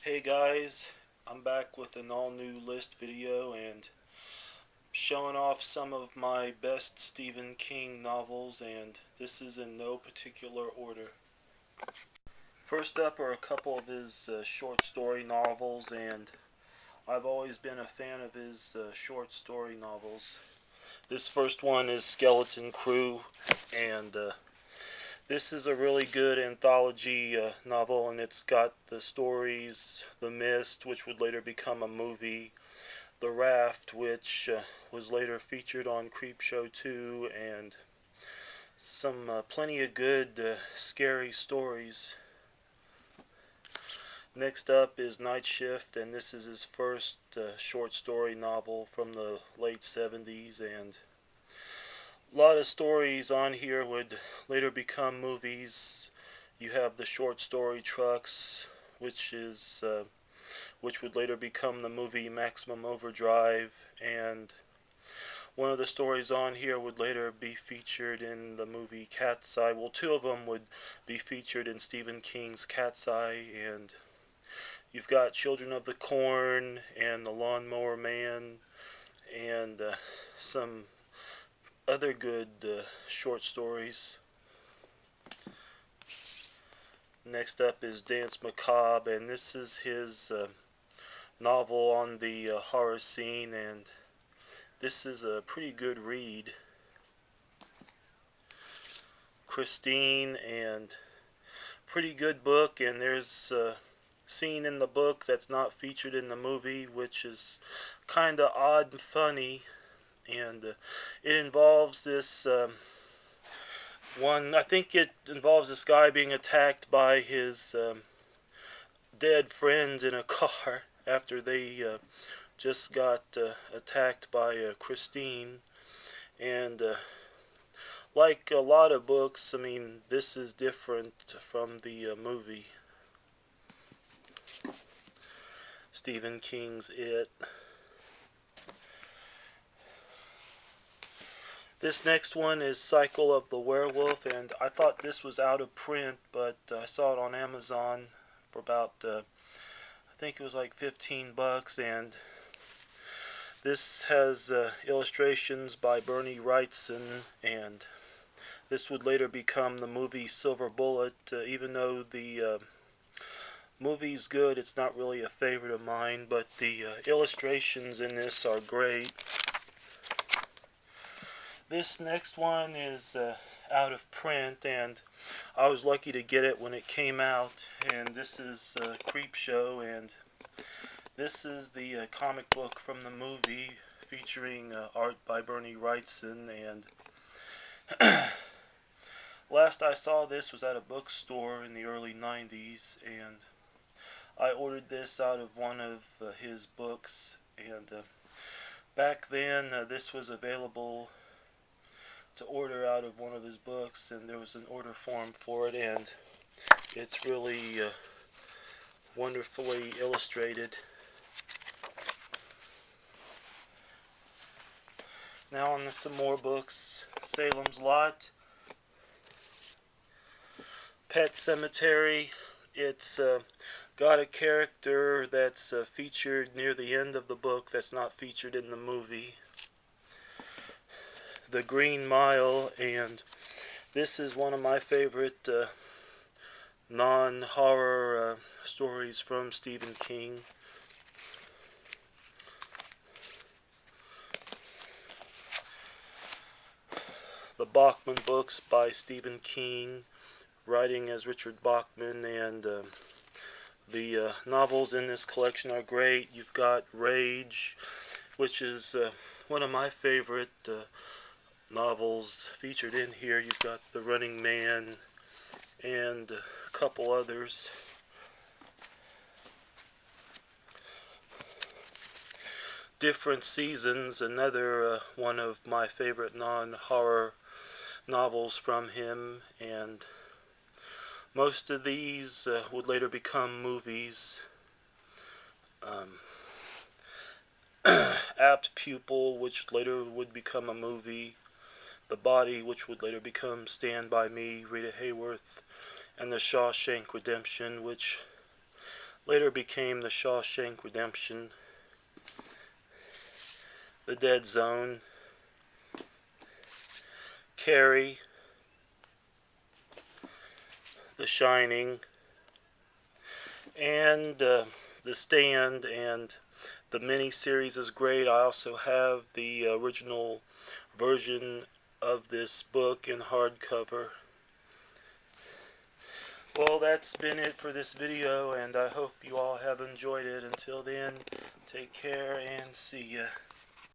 Hey guys, I'm back with an all new list video and showing off some of my best Stephen King novels, and this is in no particular order. First up are a couple of his short story novels, and I've always been a fan of his short story novels. This first one is Skeleton Crew, and this is a really good anthology novel, and it's got the stories The Mist, which would later become a movie, The Raft, which was later featured on Creepshow 2, and some plenty of good scary stories. Next up is Night Shift, and this is his first short story novel from the late 70s, and a lot of stories on here would later become movies. You have the short story Trucks, which would later become the movie Maximum Overdrive, and one of the stories on here would later be featured in the movie Cat's Eye. Well, two of them would be featured in Stephen King's Cat's Eye, and you've got Children of the Corn and The Lawnmower Man, and some other good short stories. Next up is Dance Macabre, and this is his novel on the horror scene, and this is a pretty good read. Christine, and pretty good book, and there's a scene in the book that's not featured in the movie, which is kind of odd and funny, and it involves this I think it involves this guy being attacked by his dead friends in a car after they just got attacked by Christine, and like a lot of books, I mean, this is different from the movie. Stephen King's It. This next one is Cycle of the Werewolf, and I thought this was out of print, but I saw it on Amazon for about, I think it was like 15 bucks, and this has illustrations by Bernie Wrightson, and this would later become the movie Silver Bullet. Even though the movie's good, it's not really a favorite of mine, but the illustrations in this are great. This next one is out of print, and I was lucky to get it when it came out, and this is Creepshow, and this is the comic book from the movie featuring art by Bernie Wrightson, and last I saw this was at a bookstore in the early 90s, and I ordered this out of one of his books, and back then this was available to order out of one of his books, and there was an order form for it, and it's really wonderfully illustrated. Now on to some more books. Salem's Lot, Pet Cemetery. It's got a character that's featured near the end of the book that's not featured in the movie. The Green Mile, and this is one of my favorite non-horror stories from Stephen King. The Bachman books by Stephen King, writing as Richard Bachman, and the novels in this collection are great. You've got Rage, which is one of my favorite novels featured in here. You've got The Running Man and a couple others. Different Seasons, another one of my favorite non-horror novels from him, and most of these would later become movies. Apt Pupil, which later would become a movie. The Body, which would later become Stand By Me, Rita Hayworth, and The Shawshank Redemption, which later became The Shawshank Redemption, The Dead Zone, Carrie, The Shining, and The Stand, and the mini-series is great. I also have the original version of this book in hardcover. Well, that's been it for this video, and I hope you all have enjoyed it. Until then, take care and see ya.